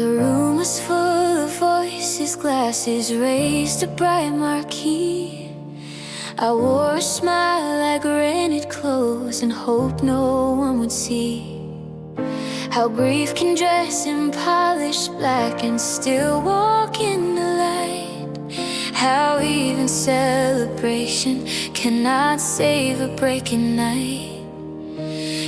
The room was full of voices, glasses raised, a bright marquee. I wore a smile like rented clothes and hoped no one would see how grief can dress in polished black and still walk in the light. How even celebration cannot save a breaking night.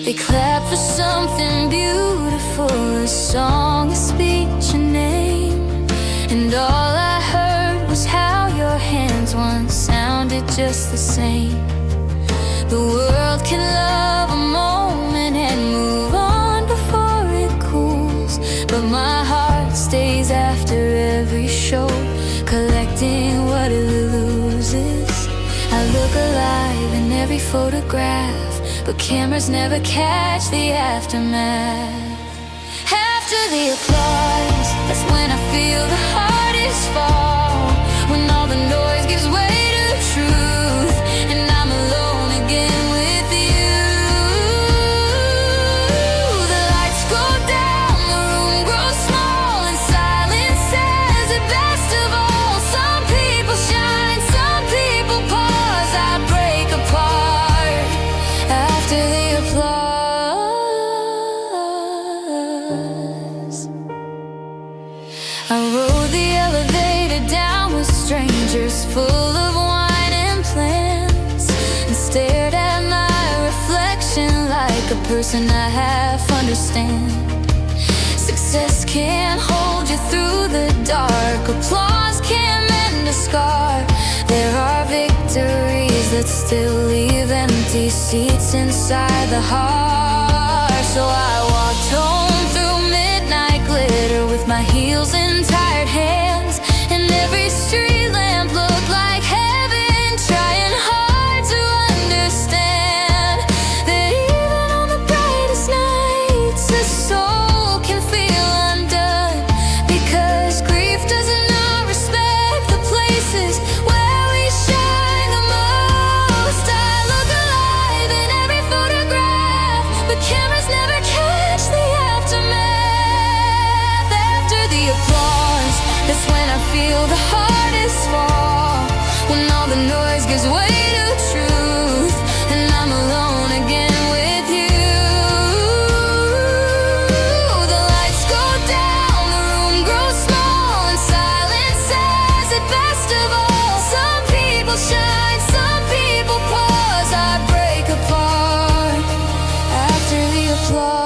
They clap for something beautiful, a song, a speech, a name. And all I heard was how your hands once sounded just the same. The world can love a moment and move on before it cools, but my heart stays after every show, collecting what it loses. I look alive in every photograph, but cameras never catch the aftermath. After the applause, that's when I feel the hardest fall. When all the noise gives way to truth, and I'm alone again with you. The lights go down, the room grows small, and silence says it best of all. Some people shine, some people pause. I break apart after the applause. I rode the elevator down with strangers, full of wine and plans, and stared at my reflection like a person I half understand. Success can't hold you through the dark, applause can't mend a scar. There are victories that still leave empty seats inside the heart. So I walked home through midnight glitter with my heels in tired hands, and every street lamp looked like heaven, trying hard to understand that even on the brightest nights a soul can feel undone, because grief does not respect the places where we shine the most. I look alive in every photograph, but cameras never catch the aftermath. After the applause, that's when I feel the hardest fall. When all the noise gives way to truth, and I'm alone again with you. The lights go down, the room grows small, and silence says it best of all. Some people shine, some people pause. I break apart after the applause.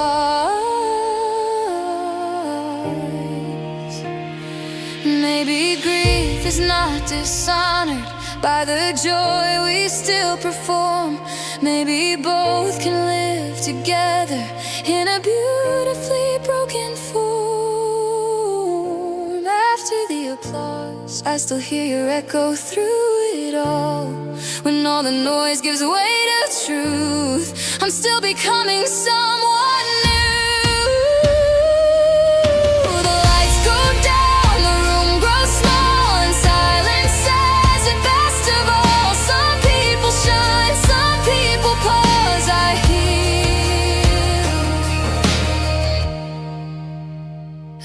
Maybe grief is not dishonored by the joy we still perform. Maybe both can live together in a beautifully broken form. After the applause, I still hear your echo through it all. When all the noise gives way to truth, I'm still becoming someone new. The lights go down, the room grows small, and silence says it best of all. Some people shine, some people pause. I heal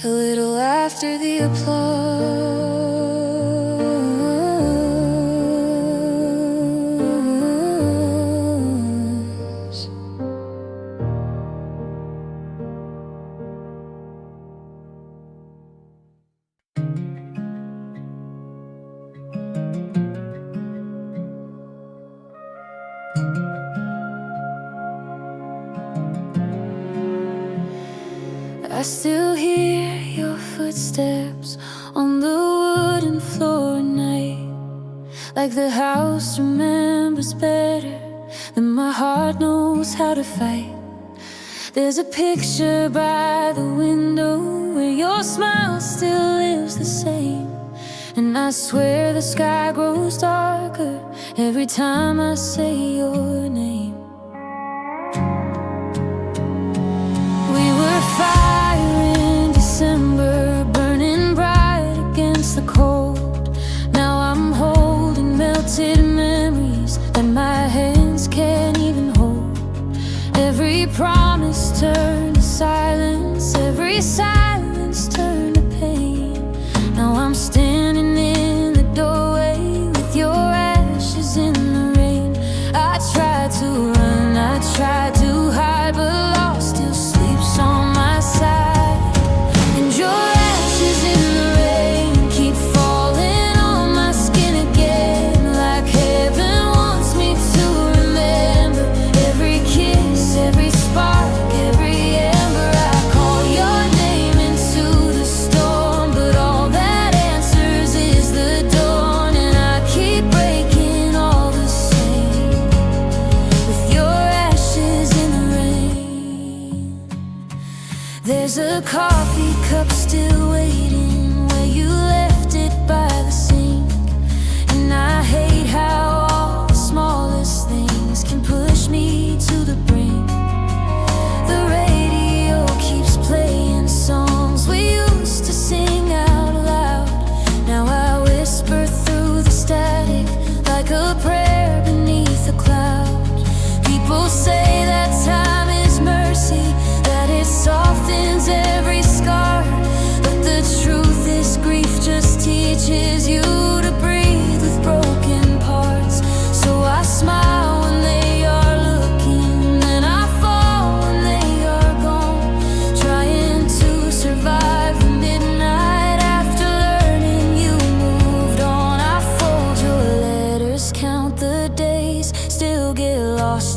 a little after the applause. I still hear your footsteps on the wooden floor at night, like the house remembers better than my heart knows how to fight. There's a picture by the window where your smile still lives the same, and I swear the sky grows darker every time I say your name. We were fire in December, burning bright against the cold. Now I'm holding melted memories that my hands can't even hold. Every promise turned to silence, every silence turned to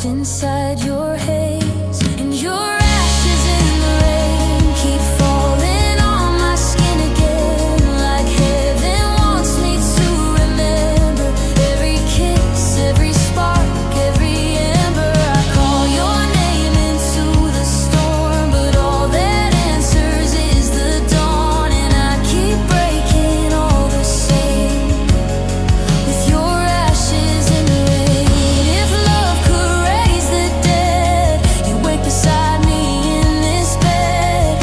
lost inside your haze. And your ashes in the rain keep falling on my skin again, like heaven wants me to remember every kiss, every spark, every ember. I call your name into the storm, but all that answers is the dawn. And I keep breaking all the same with your ashes in the rain. If love could raise the dead, you'd wake beside me in this bed.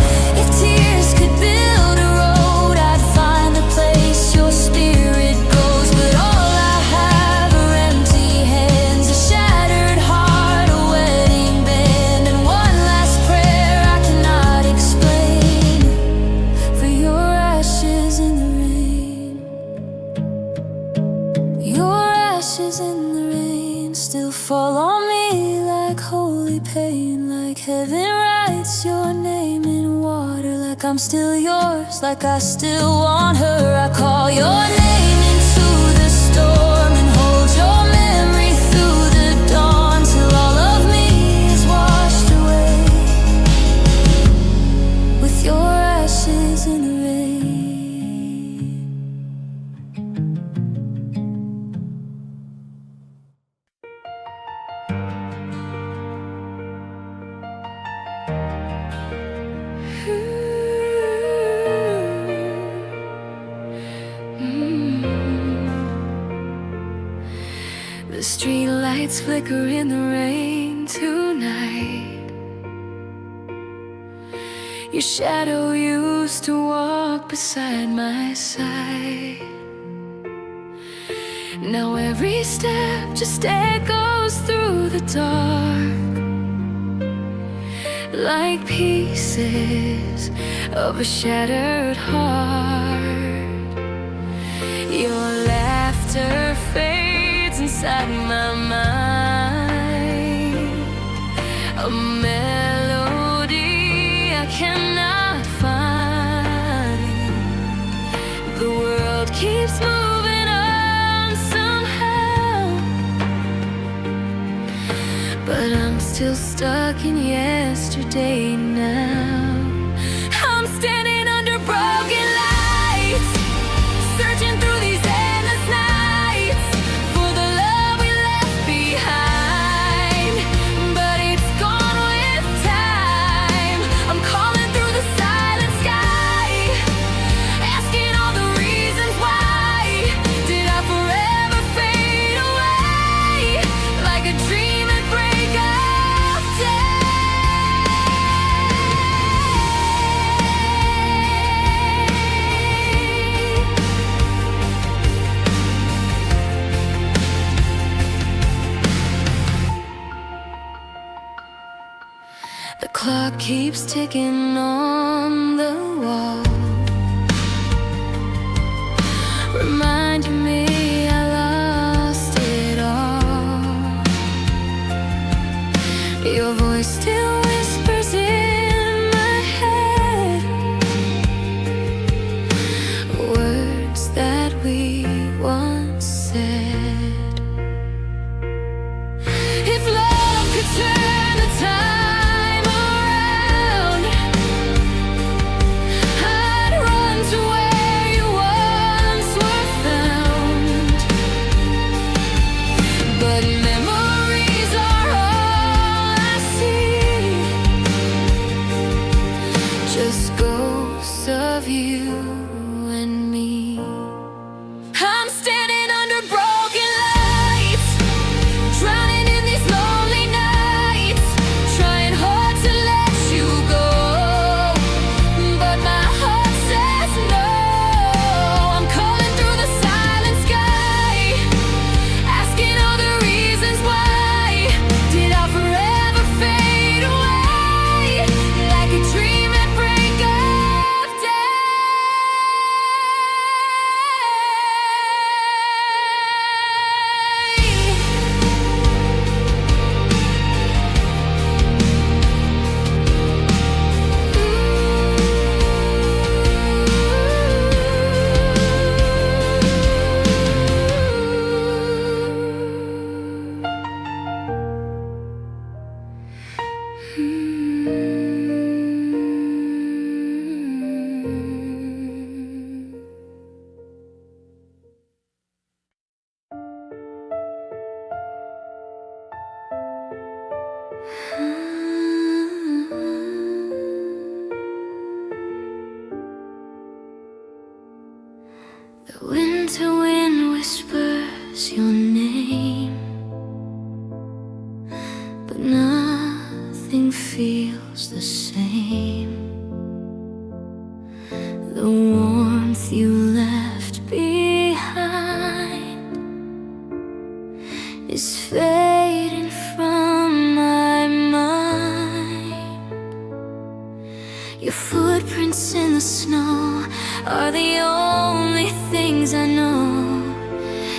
If tears could build a road, I'd find the place your spirit goes. But all I have are empty hands, a shattered heart, a wedding band, and one last prayer I cannot explain for your ashes in the rain. Your ashes in the rain still fall on me like holy pain, like heaven writes your name in water, like I'm still yours, like I still want her. I call your name into the storm and hold your memory through the dawn, till all of me is washed away with your ashes in the rain. The street lights flicker in the rain tonight. Your shadow used to walk beside my side. Now every step just echoes through the dark, like pieces of a shattered heart. Your laughter fades inside my mind, a melody I cannot find. The world keeps moving on somehow, but I'm still stuck in yesterday now. I'm standing under broken lights, searching through these endless nights for the love we left behind, but it's gone with time. I'm calling through the silent sky, asking all the reasons why. Did I forever fade away like a dream at break of day? The clock keeps ticking on the wall, reminding me I lost it all. Your voice still whispers in my head, words that we once said. If love could turn the time around, I The winter wind whispers your name, but nothing feels the same. The warmth you left behind is fading from my mind. Your footprints in the snow are the only things I know.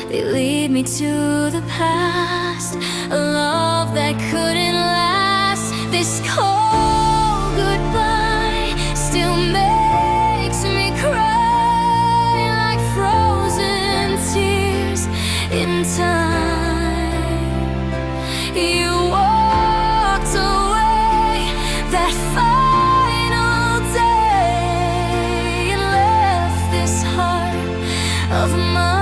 They lead me to the past, a love that couldn't last. This cold goodbye still makes me cry like frozen tears in time. You walked away that final day and left this heart of mine.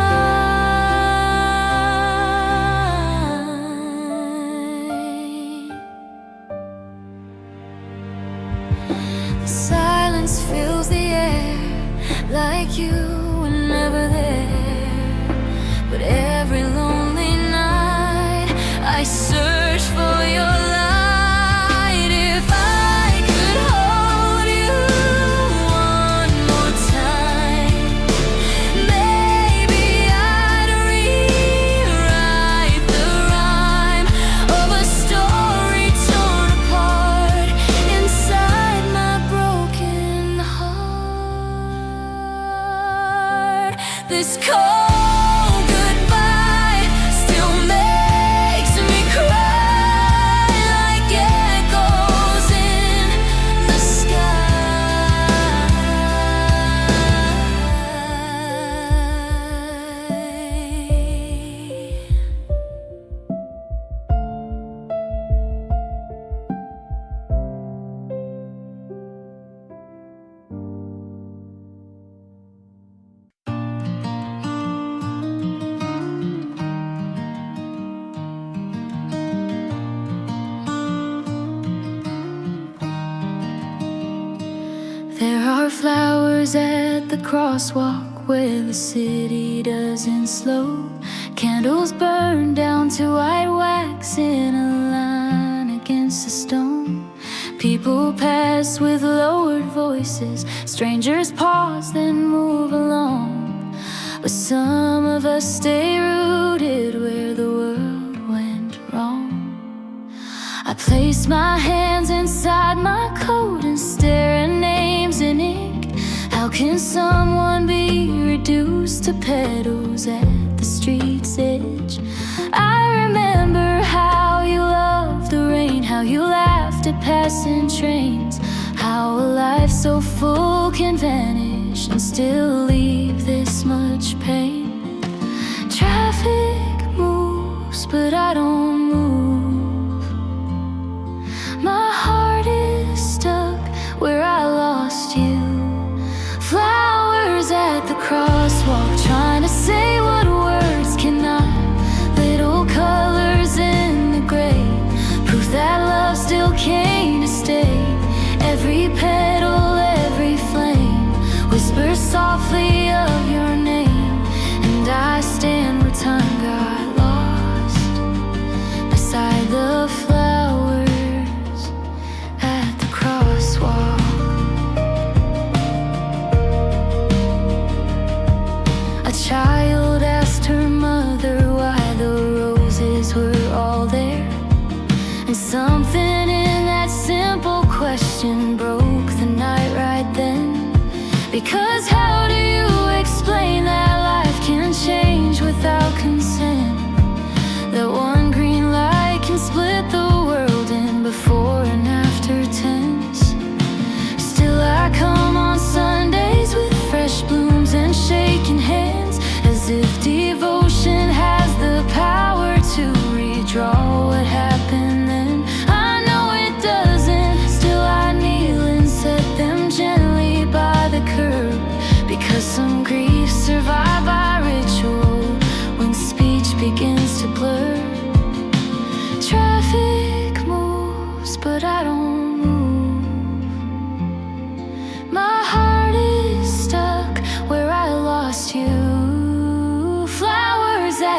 Silence fills the air like you were never there. But every lonely night I search for your light. If I could hold you one more time, maybe I'd rewrite the rhyme of a story torn apart inside my broken heart. This cold goodbye still makes me cry like echoes in the sky. There are flowers at the crosswalk where the city doesn't slow. Candles burn down to white wax in a line against the stone. People pass with lowered voices. Strangers pause, then move along. But some of us stay rooted where the world went wrong. I place my hands inside my coat and stare at names in ink. How can someone be reduced to petals at the street's edge? I remember how you loved the rain, how you laughed at passing trains, how a life so full can vanish and still leave this much pain. Traffic moves, but I don't move. My heart is stuck where I lost you. Flowers at the crosswalk, trying to say what words cannot. Little colors in the gray, proof that love still came to stay. Every petal, every flame whispers softly of your name.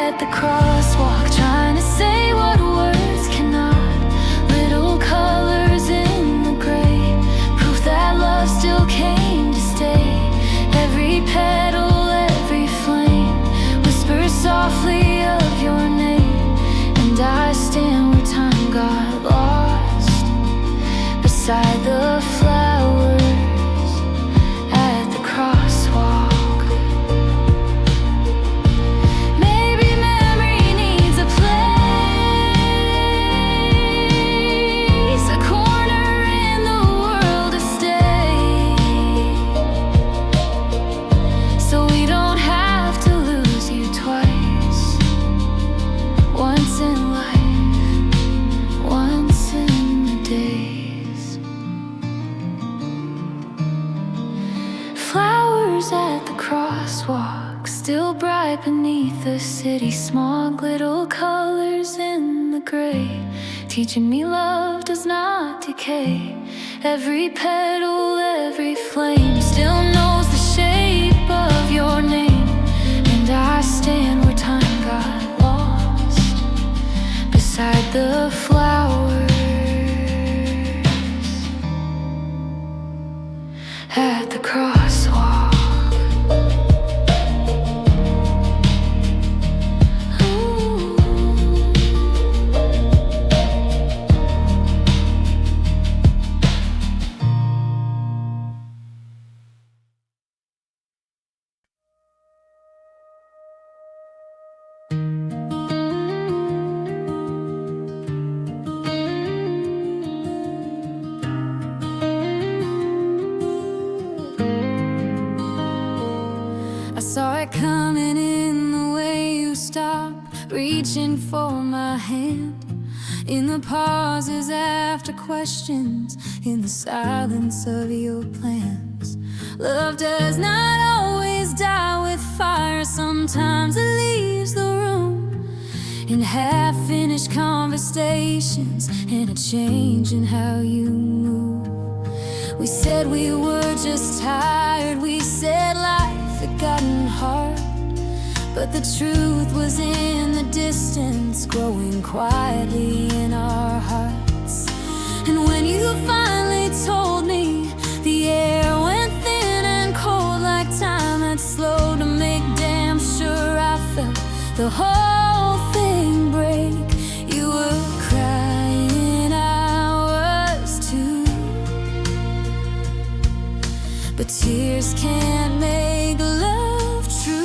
at the crosswalk, trying to say what words cannot. Little colors in the gray, proof that love still came to stay. Every petal, every flame whispers softly of your name. And I stand where time got lost, beside the flowers at the crosswalk. Maybe memory needs a place, a corner in the world to stay, so we don't have to lose you twice. Once in life, once in the days. Flowers at the crosswalk, still bright beneath the city smog. Little colors in the gray, teaching me love does not decay. Every petal, every flame still knows the shape of your name. And I stand where time got lost, beside the flowers at the crosswalk. I saw it coming in the way you stopped, reaching for my hand. In the pauses after questions, in the silence of your plans. Love does not always die with fire. Sometimes it leaves the room in half-finished conversations and a change in how you move. We said we were just tired, we said life had gotten hard, but the truth was in the distance, growing quietly in our hearts. And when you finally told me, the air went thin and cold, like time had slowed to make damn sure I felt the whole thing break. You were crying, I was too, but tears can't make love true.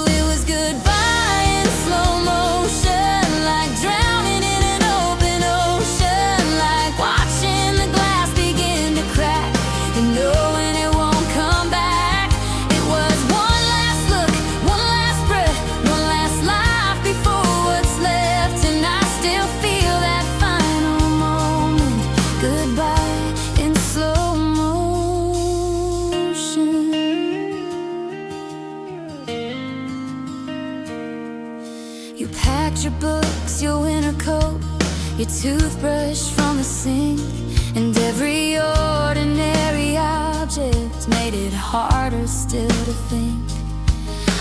It was goodbye in slow motion, like drowning in an open ocean, like watching the glass begin to crack and knowing it won't come back. It was one last look, one last breath, one last life before what's left. And I still feel that final moment, goodbye in slow motion. You packed your books, your winter coat, your toothbrush from the sink, and every ordinary object made it harder still to think.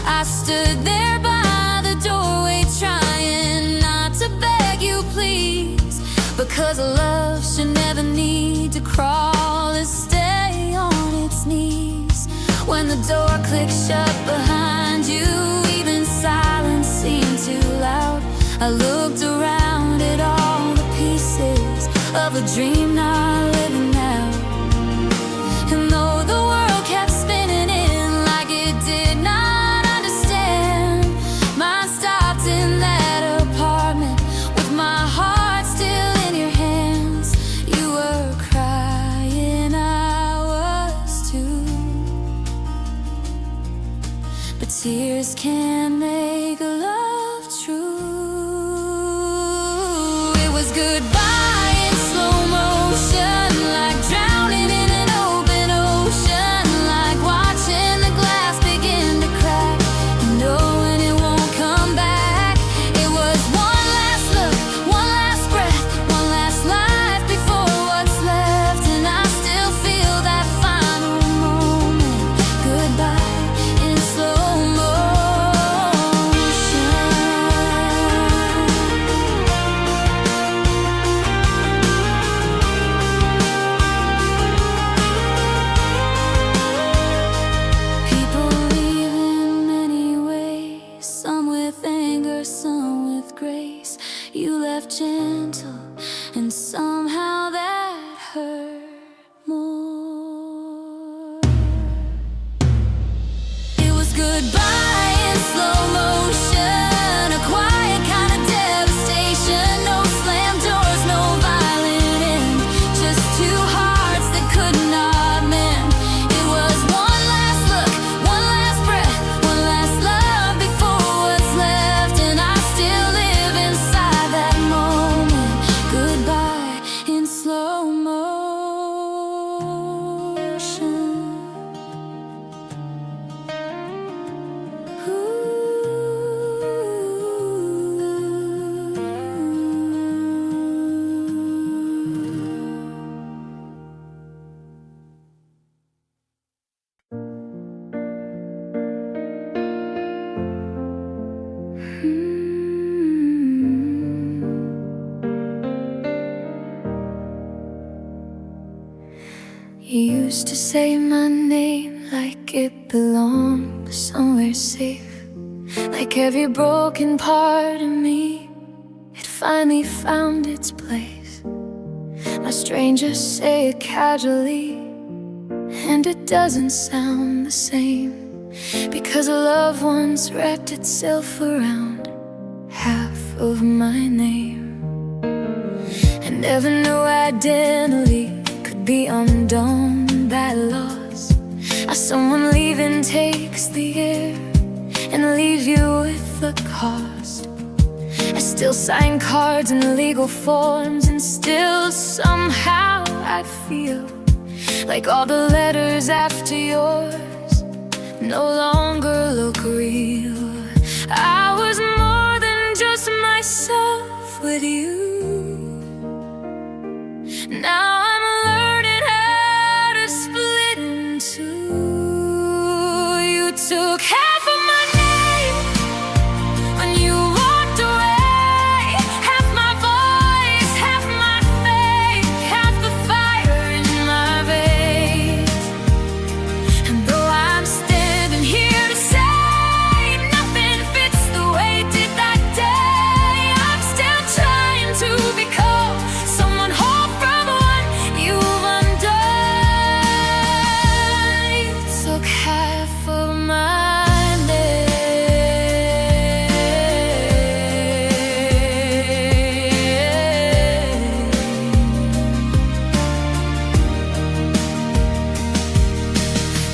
I stood there by the doorway, trying not to beg you please, because love should never need to crawl or stay on its knees. When the door clicked shut behind you, even silence seemed too loud. I looked around at all the pieces of a dream not living now. And though the world kept spinning in like it did not understand, mine stopped in that apartment with my heart still in your hands. You were crying, I was too, but tears can't make love true. It was goodbye in slow motion, like drowning in an open ocean, like watching the glass begin to crack and knowing it won't come back. It was one last look, one last breath, one last life before what's left. And I still feel that final moment, goodbye in slow motion. Goodbye in slow motion, a quiet kind of devastation. No slam doors, no violent end, just two hearts that could not mend. It was one last look, one last breath, one last love before what's left, and I still live inside that moment. Goodbye in slow motion. You used to say my name like it belonged somewhere safe, like every broken part of me had finally found its place. Now strangers say it casually, and it doesn't sound the same, because a loved one's wrapped itself around half of my name. I never knew identity be undone by loss. How someone leaving takes the air and leaves you with the cost. I still sign cards and legal forms, and still somehow I feel like all the letters after yours no longer look real. I was more than just myself with you. Now I'm learning how to split in two. You took half of my name when you walked away, half my voice, half my faith, half the fire in my veins. And though I'm standing here to say nothing fits the way it did that day, I'm still trying to become someone whole from what you've undone. You took half of my name.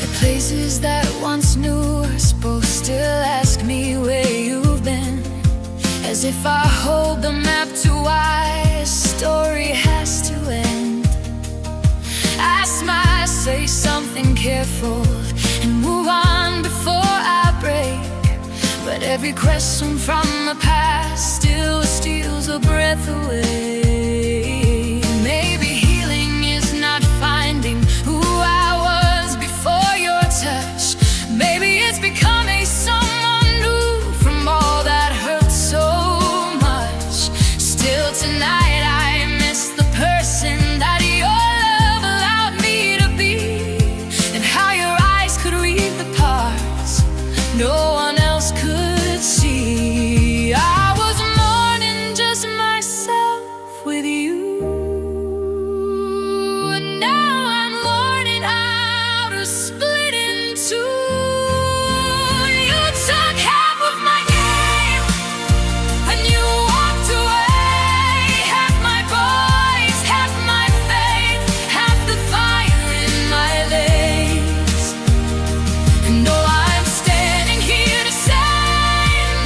The places that once knew us both still ask me where you've been, as if I hold the map to why a story has to end. I smile, say something careful, and move on before I break. But every question from the past still steals a breath away. Maybe healing is not finding who I was before your touch. Maybe it's becoming someone new from all that hurt so much. Still tonight I miss the person that your love allowed me to be, and how your eyes could read the parts no one else could see. I was more than just myself with you, and now I'm learning how to split in two. You took half of my game and you walked away, half my voice, half my faith, half the fire in my legs. And though I'm standing here to say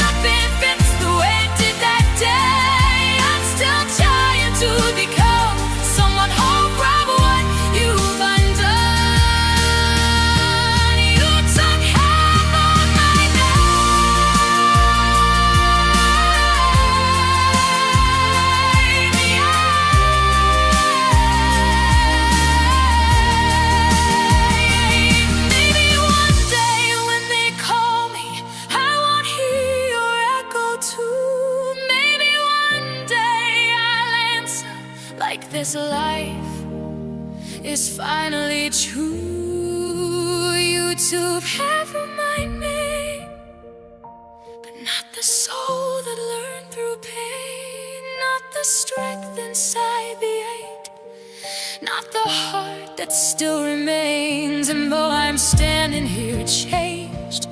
nothing fits the way it did that day, I'm still trying to become someone whole from what you've undone. You took half of my name. Maybe one day when they call me, I won't hear your echo too. Maybe one day I'll answer like this life is finally true. You took half of my name, but not the soul that learned through pain, not the strength inside the ache, not the heart that still remains. And though I'm standing here changed,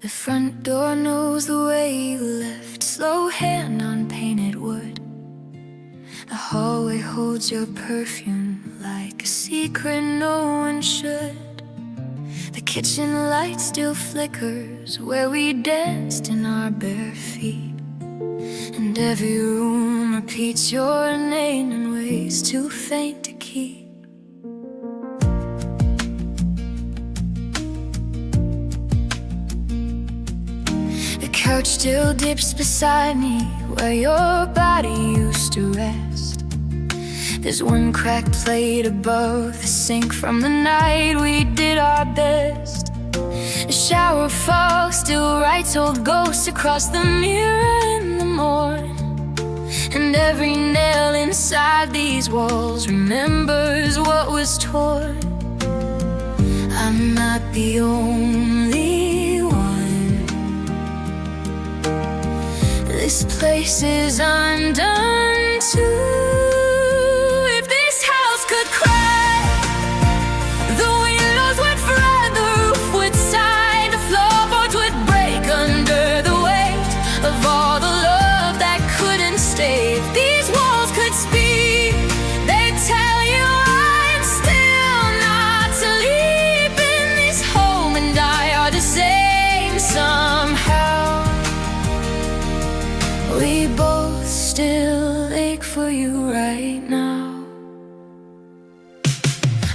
The front door knows the way you left, slow hand on painted wood. The hallway holds your perfume like a secret no one should. The kitchen light still flickers where we danced in our bare feet. And every room repeats your name in ways too faint to keep. The couch still dips beside me where your body used to rest. There's one cracked plate above the sink from the night we did our best. The shower fog still writes old ghosts across the mirror in the morning. And every nail inside these walls remembers what was torn. I'm not the only one. This place is undone too. If this house could cry, the windows would fry, the roof would sigh, the floorboards would break under the weight of all the love that couldn't stay. If these walls could speak, they'd tell you I'm still not asleep in this home, and I are the same somehow. We both still ache for you right now.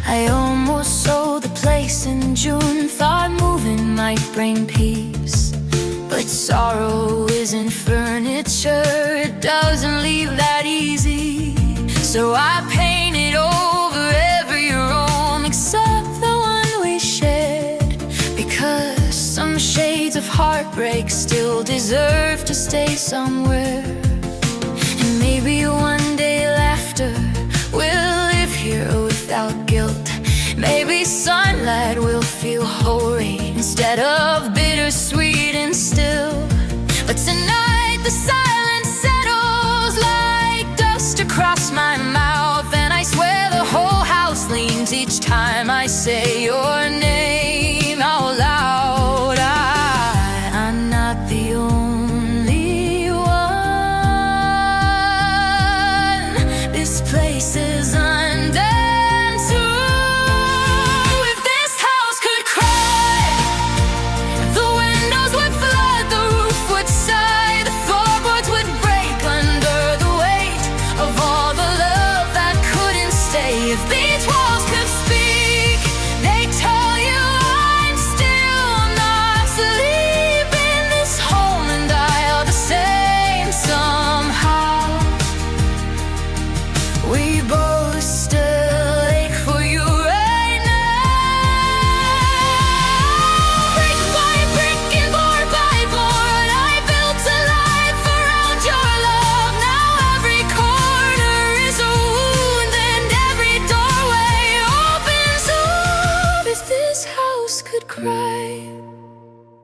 I almost sold the place in June, thought moving might bring peace. But sorrow isn't furniture, it doesn't leave that easy. So I painted over every room except the one we shared, because some shades of heartbreak still deserve to stay somewhere. And maybe one day laughter will live here without guilt. Maybe sunlight will feel holy instead of bittersweet and still. But tonight the silence settles like dust across my mouth, and I swear the whole house leans each time I say your name out loud. I'm not the only one. This place is undone. If these walls could speak, they'd tell you I'm still not asleep in this home, and I are the same somehow. We both still ache for you right now. Brick by brick and board by board, I built a life around your love. Now every corner is a wound, and every doorway opens up. If this house could cry,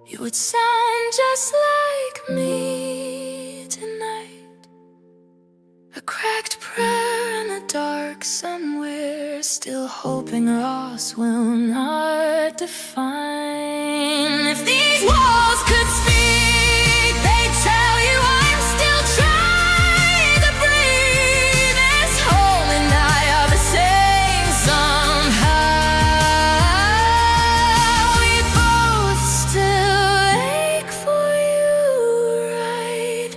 it would sound just like me tonight. A cracked prayer in the dark somewhere, still hoping loss will not define. If these walls could speak, they'd tell you I'm still trying to breathe this home, and I are the same somehow. We both still ache for you right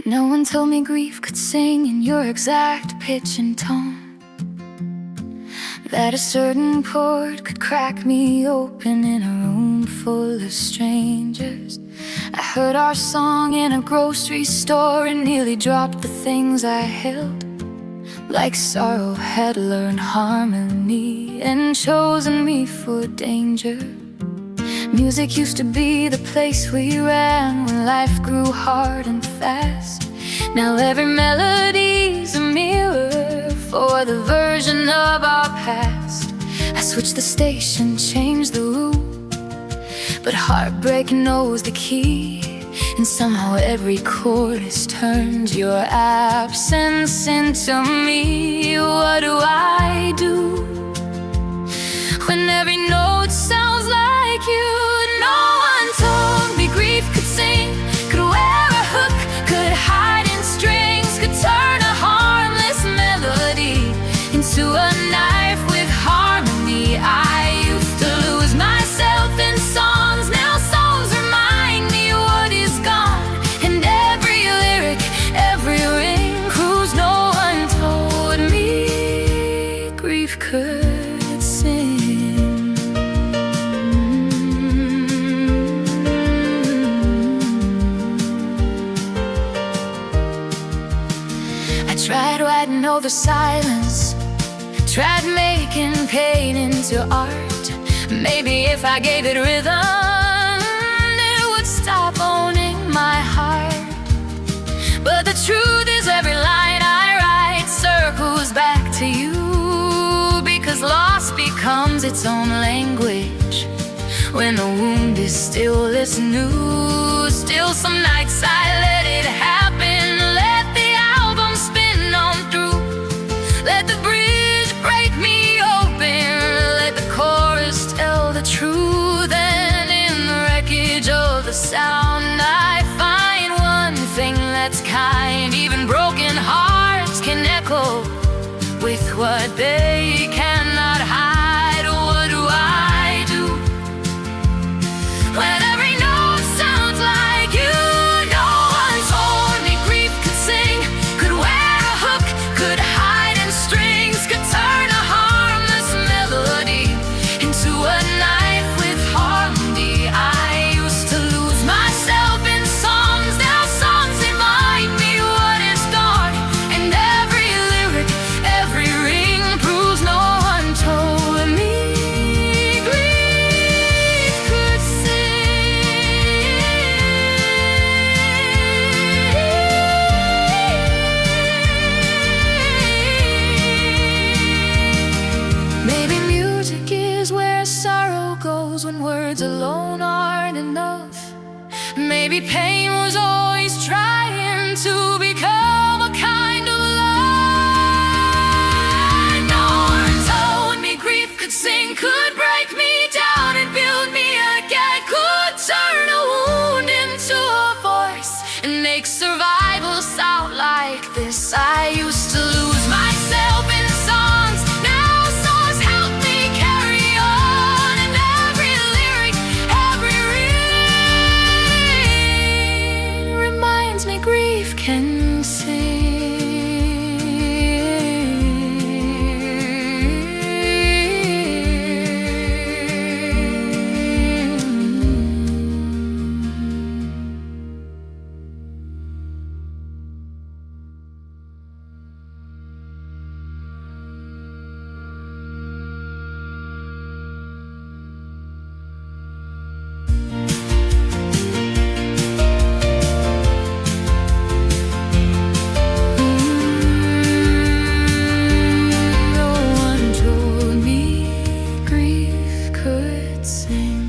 No one told me grief could sing in your exact pitch and tone. that a certain chord could crack me open in a room full of strangers. I heard our song in a grocery store and nearly dropped the things I held. Like sorrow had learned harmony and chosen me for danger. Music used to be the place we ran when life grew hard and fast. Now every melody's a mirror for the version of our past. I switched the station, changed the room, but heartbreak knows the key. And somehow every chord has turned your absence into me. What do I do when every note sounds like you? No one told me grief could sing, could wear a hook, could hide in strings, could turn a harmless melody into a knife with harmony. I used to lose myself in songs, now songs remind me what is gone. And every lyric, every ring proves no one told me grief could sing. Tried writing over silence, tried making pain into art. Maybe if I gave it rhythm, it would stop owning my heart. But the truth is every line I write circles back to you, because loss becomes its own language when the wound is still this new. Still some nights I let it happen, let the album spin on through, let the bridge break me open, let the chorus tell the truth. And in the wreckage of the sound I find one thing that's kind. Even broken hearts can echo with what they cannot hide. What do I do when every note sounds like you? No one told me grief could sing, could wear a hook, could hide in strings, could turn a harmless melody into a knife with harmony. I used to lose myself in songs, now songs remind me what is gone. And every lyric, every ring proves no one told me grief could sing. Maybe music is where sorrow goes when words alone aren't enough. Maybe pain was always trying to become a kind of love. No one told me grief could sing, could break me down and build me again, could turn a wound into a voice and make survival sound like this. I used to lose myself in songs, now songs help me carry on. And every lyric, every ring reminds me grief can no one told me grief could sing.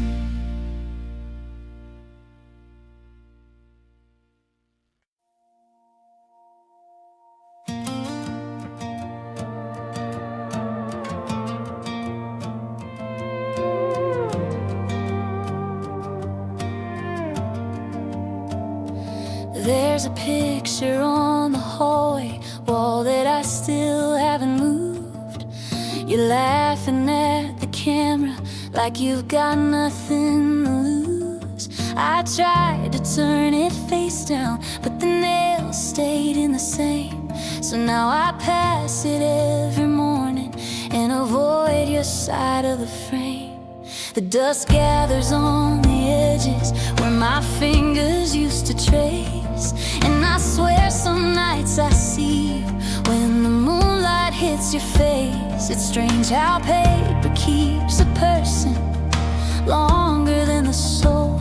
There's a picture on the hallway wall that I still haven't moved. You're laughing at the camera like you've got nothing to lose. I tried to turn it face down, but the nails stayed in the same. So now I pass it every morning and avoid your side of the frame. The dust gathers on the edges where my fingers used to trace, and I swear some nights I see you when the moonlight hits your face. It's strange how paper keeps a person longer than the soul,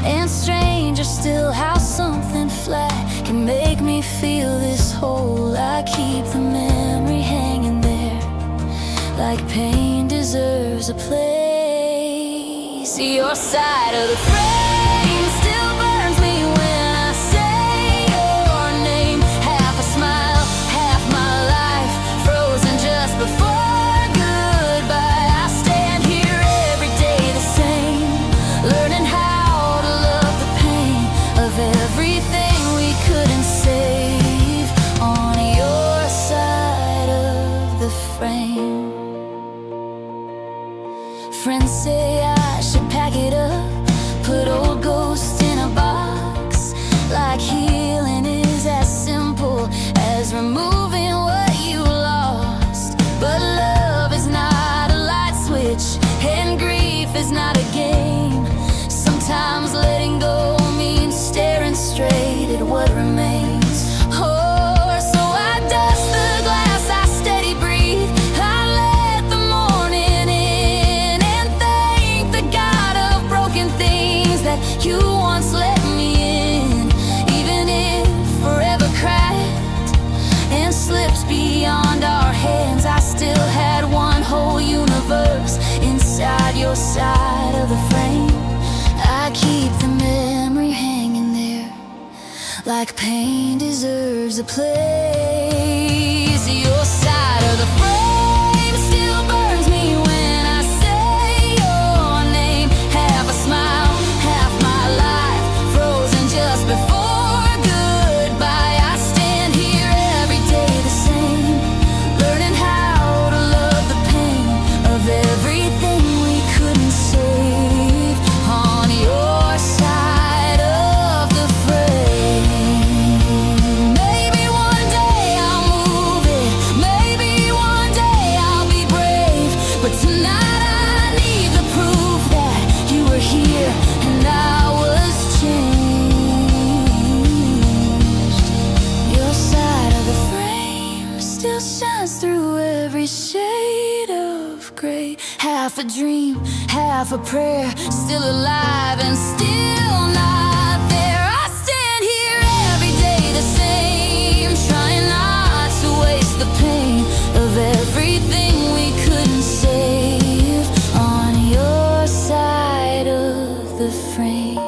and stranger still how something flat can make me feel this whole. I keep the memory hanging there, like pain deserves a place. Your side of the frame still burns me when I say your name. Half a smile, half my life, frozen just before goodbye. I stand here every day the same, learning how to love the pain of everything we couldn't save on your side of the frame. Friends say I should pack it up, put old ghosts in a box, like healing is as simple as removing what you lost. But love is not a light switch, and grief is not a game. Sometimes letting go means staring straight at what remains. Oh, so I dust the glass, I steady breathe, I let the morning in, and thank the God of broken things that you once let me in. Even if forever cracked and slips beyond our hands, I still had one whole universe inside your side of the frame. I keep the memory hanging there, like pain deserves a place. Your side of the frame still burns me when I say your name. Half a smile, half my life, frozen just before goodbye. I stand here every day the same, learning how to love the pain of everything we couldn't save on your side of the frame. Maybe one day I'll move it, maybe one day I'll be brave, but tonight I need the proof that you were here and I was changed. Your side of the frame still shines through every shade of gray. Half a dream, half a prayer, still alive and still not there. I stand here every day the same, trying not to waste the pain of everything we couldn't save on your side of the frame.